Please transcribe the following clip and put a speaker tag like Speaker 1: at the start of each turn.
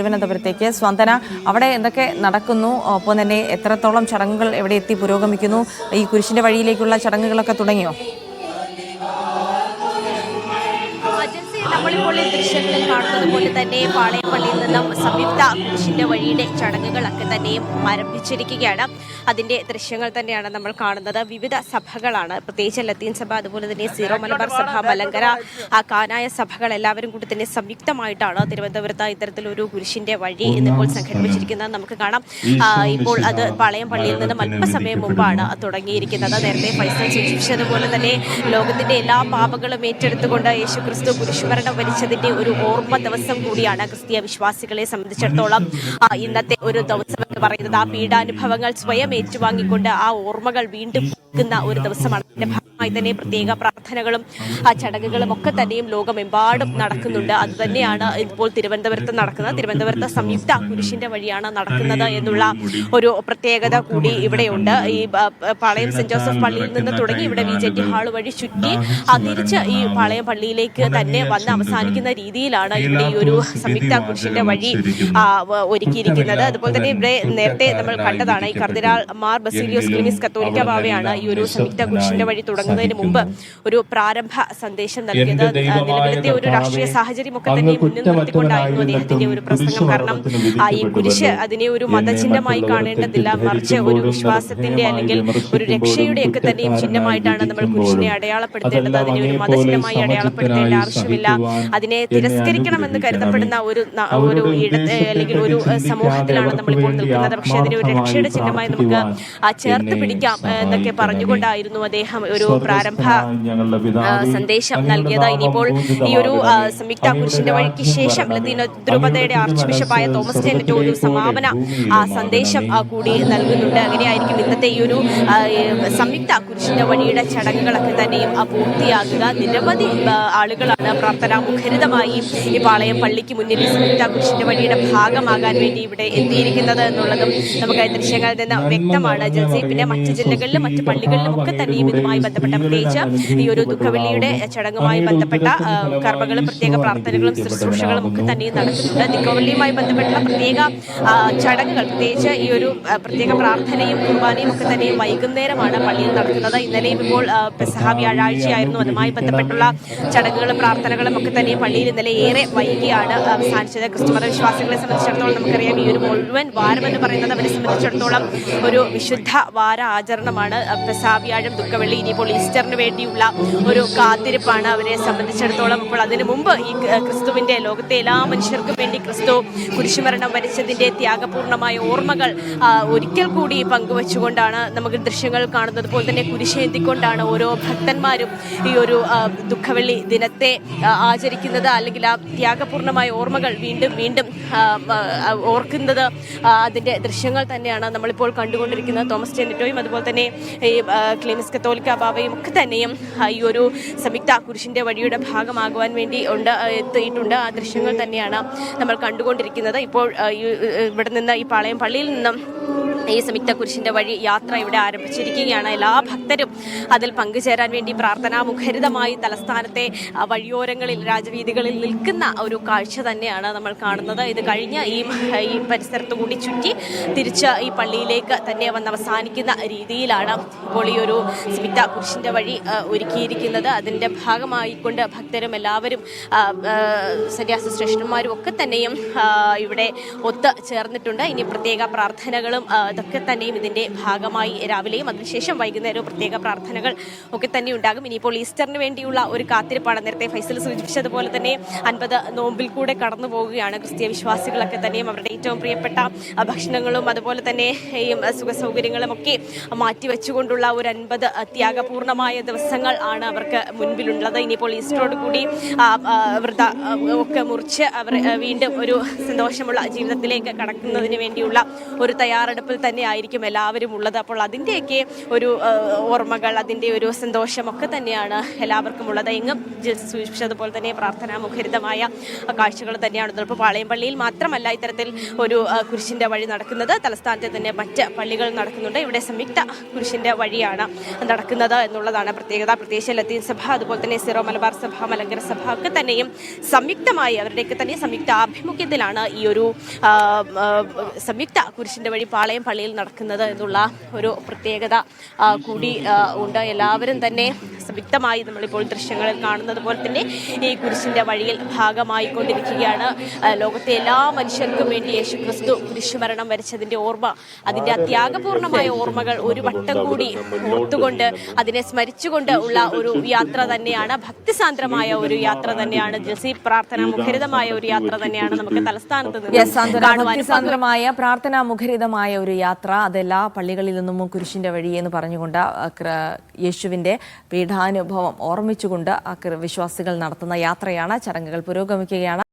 Speaker 1: തിരുവനന്തപുരത്തേക്ക്. സ്വന്തന, അവിടെ എന്തൊക്കെ നടക്കുന്നു, ഒപ്പം തന്നെ എത്രത്തോളം ചടങ്ങുകൾ എവിടെ എത്തി പുരോഗമിക്കുന്നു? ഈ കുരിശിന്റെ വഴിയിലേക്കുള്ള ചടങ്ങുകളൊക്കെ തുടങ്ങിയോ?
Speaker 2: നമ്മളിപ്പോൾ ഈ ദൃശ്യങ്ങളിൽ കാണുന്നത് പോലെ തന്നെ പാളയപ്പള്ളിയിൽ നിന്നും സംയുക്ത കുരിശിന്റെ വഴിയുടെ ചടങ്ങുകളൊക്കെ തന്നെയും ആരംഭിച്ചിരിക്കുകയാണ്. അതിന്റെ ദൃശ്യങ്ങൾ തന്നെയാണ് നമ്മൾ കാണുന്നത്. വിവിധ സഭകളാണ്, പ്രത്യേകിച്ച് ലത്തീൻ സഭ, അതുപോലെ തന്നെ സീറോ മലബാർ സഭ, മലങ്കര, കാനായ സഭകൾ എല്ലാവരും കൂടി തന്നെ സംയുക്തമായിട്ടാണ് തിരുവനന്തപുരത്ത് ഇത്തരത്തിലൊരു കുരിശിന്റെ വഴി ഇന്നിപ്പോൾ സംഘടിപ്പിച്ചിരിക്കുന്നത് നമുക്ക് കാണാം. ഇപ്പോൾ അത് പാളയംപള്ളിയിൽ നിന്നും അല്പസമയം മുമ്പാണ് തുടങ്ങിയിരിക്കുന്നത്. നേരത്തെ ഫൈസൽ സൂചിപ്പിച്ചതുപോലെ തന്നെ ലോകത്തിന്റെ എല്ലാ പാപങ്ങളും ഏറ്റെടുത്തുകൊണ്ട് യേശുക്രിസ്തു കുരിശുമരണം വരിച്ചതിന്റെ ഒരു ഓർമ്മ ദിവസം കൂടിയാണ് ക്രിസ്തീയ വിശ്വാസികളെ സംബന്ധിച്ചിടത്തോളം ഇന്നത്തെ ഒരു ദിവസം എന്ന് പറയുന്നത്. ആ പീഡാനുഭവങ്ങൾ സ്വയം ഏറ്റുവാങ്ങിക്കൊണ്ട് ആ ഓർമ്മകൾ വീണ്ടും ഒരു ദിവസമാണ്. അതിന്റെ ഭാഗമായി തന്നെ പ്രത്യേക പ്രാർത്ഥനകളും ചടങ്ങുകളും ഒക്കെ തന്നെയും ലോകമെമ്പാടും നടക്കുന്നുണ്ട്. അത് തന്നെയാണ് ഇപ്പോൾ തിരുവനന്തപുരത്ത് നടക്കുന്നത്. തിരുവനന്തപുരത്ത് സംയുക്ത കുരിശിന്റെ വഴിയാണ് നടക്കുന്നത് എന്നുള്ള ഒരു പ്രത്യേകത കൂടി ഇവിടെയുണ്ട്. ഈ പാളയം സെന്റ് ജോസഫ് പള്ളിയിൽ നിന്ന് തുടങ്ങി ഇവിടെ VJT ഹാൾ വഴി ചുറ്റി തിരിച്ച് ഈ പാളയം പള്ളിയിലേക്ക് തന്നെ വന്ന് അവസാനിക്കുന്ന രീതിയിലാണ് ഇവിടെ ഈ ഒരു സംയുക്ത കുരിശിന്റെ വഴി ഒരുക്കിയിരിക്കുന്നത്. അതുപോലെ തന്നെ ഇവിടെ നേരത്തെ നമ്മൾ കണ്ടതാണ്, ഈ കർദിനാൾ മാർ ബസീലിയോസ് ക്ലീമിസ് കത്തോലിക്ക ബാവയാണ് ഈ ഒരു സംയുക്ത കുരിശിന്റെ വഴി തുടങ്ങുന്നതിന് മുമ്പ് ഒരു പ്രാരംഭ സന്ദേശം നൽകിയത്. നിലവിലത്തെ ഒരു രാഷ്ട്രീയ സാഹചര്യമൊക്കെ തന്നെ മുന്നിൽ നിർത്തിക്കൊണ്ടായിരുന്നു അദ്ദേഹത്തിന്റെ ഒരു പ്രസംഗം. കാരണം ഈ കുരിശ് അതിനെ ഒരു മതചിഹ്നമായി കാണേണ്ടതില്ല, മറിച്ച് ഒരു വിശ്വാസത്തിന്റെ അല്ലെങ്കിൽ ഒരു രക്ഷയുടെ ഒക്കെ തന്നെയും ചിഹ്നമായിട്ടാണ് നമ്മൾ കുരിശിനെ അടയാളപ്പെടുത്തേണ്ടത്. അതിനെ ഒരു മതചിഹ്നമായി അടയാളപ്പെടുത്തേണ്ട ആവശ്യമില്ല. അതിനെ തിരസ്കരിക്കണമെന്ന് കരുതപ്പെടുന്ന ഒരു ഇടത്ത് അല്ലെങ്കിൽ ഒരു സമൂഹത്തിലാണ് നമ്മളിപ്പോൾ നിൽക്കുന്നത്. പക്ഷെ അതിനെ ഒരു രക്ഷയുടെ ചിഹ്നമായി നമുക്ക് ചേർത്ത് പിടിക്കാം എന്നൊക്കെ പറഞ്ഞുകൊണ്ടായിരുന്നു അദ്ദേഹം ഒരു പ്രാരംഭ സന്ദേശം നൽകിയത്. ഇനിയിപ്പോൾ ഈ ഒരു സംയുക്ത കുരിശിന്റെ വഴിക്ക് ശേഷം ലത്തീൻ ദ്രുപതയുടെ ആർച്ച് ബിഷപ്പായ തോമസ് ടെന്നറ്റ് ഒരു സമാപന സന്ദേശം കൂടി നൽകുന്നുണ്ട്. അങ്ങനെയായിരിക്കും ഇന്നത്തെ ഈ ഒരു സംയുക്ത കുരിശിന്റെ വഴിയുടെ ചടങ്ങുകളൊക്കെ തന്നെയും പൂർത്തിയാകുക. നിരവധി ആളുകളാണ് പ്രാർത്ഥനാ മുഖരിതമായി ഈ പാളയം പള്ളിക്ക് മുന്നിൽ സംയുക്ത കുരിശിന്റെ വഴിയുടെ ഭാഗമാകാൻ വേണ്ടി ഇവിടെ എത്തിയിരിക്കുന്നത് എന്നുള്ളതും നമുക്ക് ദൃശ്യങ്ങളിൽ നിന്ന് വ്യക്തമാണ്. ജൽസി, പിന്നെ മറ്റ് ജില്ലകളിലും മറ്റ് പള്ളികളിലും ഒക്കെ തന്നെയും ഇതുമായി ബന്ധപ്പെട്ട, പ്രത്യേകിച്ച് ഈ ഒരു ദുഃഖവെള്ളിയുടെ ചടങ്ങുമായി ബന്ധപ്പെട്ട കർമ്മങ്ങളും പ്രത്യേക പ്രാർത്ഥനകളും ശുശ്രൂഷകളും ഒക്കെ തന്നെയും നടക്കുന്നുണ്ട്. ദുഃഖവെള്ളിയുമായി ബന്ധപ്പെട്ടുള്ള പ്രത്യേക ചടങ്ങുകൾ, പ്രത്യേകിച്ച് ഈ ഒരു പ്രത്യേക പ്രാർത്ഥനയും കുർബാനയും ഒക്കെ തന്നെയും വൈകുന്നേരമാണ് പള്ളിയിൽ നടക്കുന്നത്. ഇന്നലെയും ഇപ്പോൾ പെസഹ വ്യാഴാഴ്ചയായിരുന്നു. അതുമായി ബന്ധപ്പെട്ടുള്ള ചടങ്ങുകളും പ്രാർത്ഥനകളും ഒക്കെ തന്നെയും പള്ളിയിൽ ഇന്നലെ ഏറെ വൈകിയാണ് അവസാനിച്ചത്. ക്രിസ്തുമത വിശ്വാസികളെ സംബന്ധിച്ചിടത്തോളം നമുക്കറിയാം, ഈ ഒരു മുഴുവൻ വാരം എന്ന് പറയുന്നത് അവരെ സംബന്ധിച്ചിടത്തോളം ഒരു വിശുദ്ധ വാര ആചരണമാണ്. പെസഹ വ്യാഴം, ദുഃഖവെള്ളി, ഇനിയിപ്പോൾ ഈസ്റ്ററിന് വേണ്ടിയുള്ള ഒരു കാത്തിരിപ്പാണ് അവരെ സംബന്ധിച്ചിടത്തോളം. അപ്പോൾ അതിനു മുമ്പ് ഈ ക്രിസ്തുവിന്റെ, ലോകത്തെ എല്ലാ മനുഷ്യർക്കും വേണ്ടി ക്രിസ്തു കുരിശുമരണം വരിച്ചതിന്റെ ത്യാഗപൂർണമായ ഓർമ്മകൾ ഒരിക്കൽ കൂടി പങ്കുവെച്ചുകൊണ്ടാണ് നമുക്ക് ദൃശ്യങ്ങൾ കാണുന്നത് പോലെ തന്നെ കുരിശേന്തിക്കൊണ്ടാണ് ഓരോ ഭക്തന്മാരും ഈ ഒരു ദുഃഖവെള്ളി ദിനത്തെ ആചരിക്കുന്നത്, അല്ലെങ്കിൽ ആ ത്യാഗപൂർണമായ ഓർമ്മകൾ വീണ്ടും വീണ്ടും ഓർക്കുന്നത്. അതിന്റെ ദൃശ്യങ്ങൾ തന്നെയാണ് നമ്മളിപ്പോൾ കണ്ടുകൊണ്ടിരിക്കുന്നത്. തോമസ് ടെന്നറ്റോയും അതുപോലെ തന്നെ ഈ ക്ലീമിസ് കത്തോലിക്ക ബാവയും ഒക്കെ തന്നെയും ഈ ഒരു സംയുക്ത കുരിശിന്റെ വഴിയുടെ ഭാഗമാകുവാൻ വേണ്ടി എത്തിയിട്ടുണ്ട്. ആ ദൃശ്യങ്ങൾ തന്നെയാണ് നമ്മൾ കണ്ടുകൊണ്ടിരിക്കുന്നത്. ഇപ്പോൾ ഇവിടെ നിന്ന്, ഈ പാളയം പള്ളിയിൽ നിന്നും ഈ സംയുക്ത കുരിശിന്റെ വഴി യാത്ര ഇവിടെ ആരംഭിച്ചിരിക്കുകയാണ്. എല്ലാ ഭക്തരും അതിൽ പങ്കുചേരാൻ വേണ്ടി പ്രാർത്ഥനാ മുഖരിതമായി തലസ്ഥാനത്തെ വഴിയോരങ്ങളിൽ, രാജവീതികളിൽ നിൽക്കുന്ന ഒരു കാഴ്ച തന്നെയാണ് നമ്മൾ കാണുന്നത്. ഇത് കഴിഞ്ഞ് ഈ പരിസരത്ത് കൂടി ചുറ്റി തിരിച്ച് ഈ പള്ളിയിലേക്ക് തന്നെ വന്ന് അവസാനിക്കുന്ന രീതിയിലാണ് ഇപ്പോൾ ഈ ഒരു സംയുക്ത കുരിശിന്റെ വഴി ഒരുക്കിയിരിക്കുന്നത്. അതിൻ്റെ ഭാഗമായിക്കൊണ്ട് ഭക്തരും എല്ലാവരും സന്യാസ ശ്രേഷ്ഠന്മാരും ഒക്കെ തന്നെയും ഇവിടെ ഒത്ത് ചേർന്നിട്ടുണ്ട്. ഇനി പ്രത്യേക പ്രാർത്ഥനകളും ഇതൊക്കെ തന്നെയും ഇതിൻ്റെ ഭാഗമായി രാവിലെയും അതിനുശേഷം വൈകുന്നേരവും പ്രത്യേക പ്രാർത്ഥനകൾ ഒക്കെ തന്നെ ഉണ്ടാകും. ഇനിയിപ്പോൾ ഈസ്റ്ററിന് വേണ്ടിയുള്ള ഒരു കാത്തിരിപ്പാണ്. നേരത്തെ ഫൈസൽ സൂചിപ്പിച്ചതുപോലെ തന്നെ 50 നോമ്പിൽ കൂടെ കടന്നു പോവുകയാണ് ക്രിസ്തീയ വിശ്വാസികളൊക്കെ തന്നെയും. അവരുടെ ഏറ്റവും പ്രിയപ്പെട്ട ഭക്ഷണങ്ങളും അതുപോലെ തന്നെ ഈ സുഖസൗകര്യങ്ങളും ഒക്കെ മാറ്റിവെച്ചുകൊണ്ടുള്ള ഒരു 50 ത്യാഗപൂർണമായ ദിവസങ്ങൾ ആണ് അവർക്ക് മുൻപിലുള്ളത്. ഇനിയിപ്പോൾ ഈസ്റ്ററോട് കൂടി വ്രത ഒക്കെ മുറിച്ച് അവർ വീണ്ടും ഒരു സന്തോഷമുള്ള ജീവിതത്തിലേക്ക് കടക്കുന്നതിന് വേണ്ടിയുള്ള ഒരു തയ്യാറെടുപ്പിൽ തന്നെ ആയിരിക്കും എല്ലാവരും ഉള്ളത്. അപ്പോൾ അതിൻ്റെയൊക്കെ ഒരു ഓർമ്മകൾ, അതിൻ്റെ ഒരു സന്തോഷമൊക്കെ തന്നെയാണ് എല്ലാവർക്കും ഉള്ളത്. എങ്ങും സൂചിപ്പിച്ചതുപോലെ തന്നെ പ്രാർത്ഥനാ മുഖരിതമായ കാഴ്ചകൾ തന്നെയാണ്. ഇപ്പോൾ പാളയം പള്ളിയിൽ മാത്രമല്ല ഇത്തരത്തിൽ ഒരു കുരിശിൻ്റെ വഴി നടക്കുന്നത്, തലസ്ഥാനത്തെ തന്നെ മറ്റ് പള്ളികൾ നടക്കുന്നുണ്ട്. ഇവിടെ സംയുക്ത കുരിശിൻ്റെ വഴിയാണ് നടക്കുന്നത് എന്നുള്ളതാണ് പ്രത്യേകത. പ്രത്യേകിച്ച് ലത്തീൻ സഭ, അതുപോലെ തന്നെ സിറോ മലബാർ സഭ, മലങ്കര സഭ ഒക്കെ തന്നെയും സംയുക്തമായി അവരുടെയൊക്കെ തന്നെ സംയുക്ത ആഭിമുഖ്യത്തിലാണ് ഈ ഒരു സംയുക്ത കുരിശിൻ്റെ വഴി പാളയം പള്ളിയിൽ നടക്കുന്നത് എന്നുള്ള ഒരു പ്രത്യേകത കൂടി ഉണ്ട്. എല്ലാവരും തന്നെ സംയുക്തമായി നമ്മളിപ്പോൾ ദൃശ്യങ്ങളിൽ കാണുന്നത് പോലെ തന്നെ ഈ കുരിശിൻ്റെ വഴിയിൽ ഭാഗമായിക്കൊണ്ടിരിക്കുകയാണ്. ലോകത്തെ എല്ലാ മനുഷ്യർക്കും വേണ്ടി യേശു ക്രിസ്തു കുരിശുമരണം വരച്ചതിൻ്റെ ഓർമ്മ, അതിൻ്റെ ത്യാഗപൂർണമായ ഓർമ്മകൾ ഒരു വട്ടം കൂടി ഓർത്തുകൊണ്ട് അതിനെ സ്മരിച്ചുകൊണ്ട് ഉള്ള ഒരു യാത്ര തന്നെയാണ്. ഭക്തിസാന്ദ്രമായ ഒരു യാത്ര തന്നെയാണ് ജെസി. പ്രാർത്ഥന മുഖരിതമായ ഒരു യാത്ര തന്നെയാണ് നമുക്ക് തലസ്ഥാനത്ത്
Speaker 1: ഭക്തിസാന്ദ്രമായ പ്രാർത്ഥനാ മുഖരിതമായ ഒരു യാത്ര. അതെല്ലാ പള്ളികളിൽ നിന്നും കുരിശിന്റെ വഴി എന്ന് പറഞ്ഞുകൊണ്ട് യേശുവിന്റെ പീഠാനുഭവം ഓർമ്മിച്ചുകൊണ്ട് വിശ്വാസികൾ നടത്തുന്ന യാത്രയാണ്. ചടങ്ങുകൾ പുരോഗമിക്കുകയാണ്.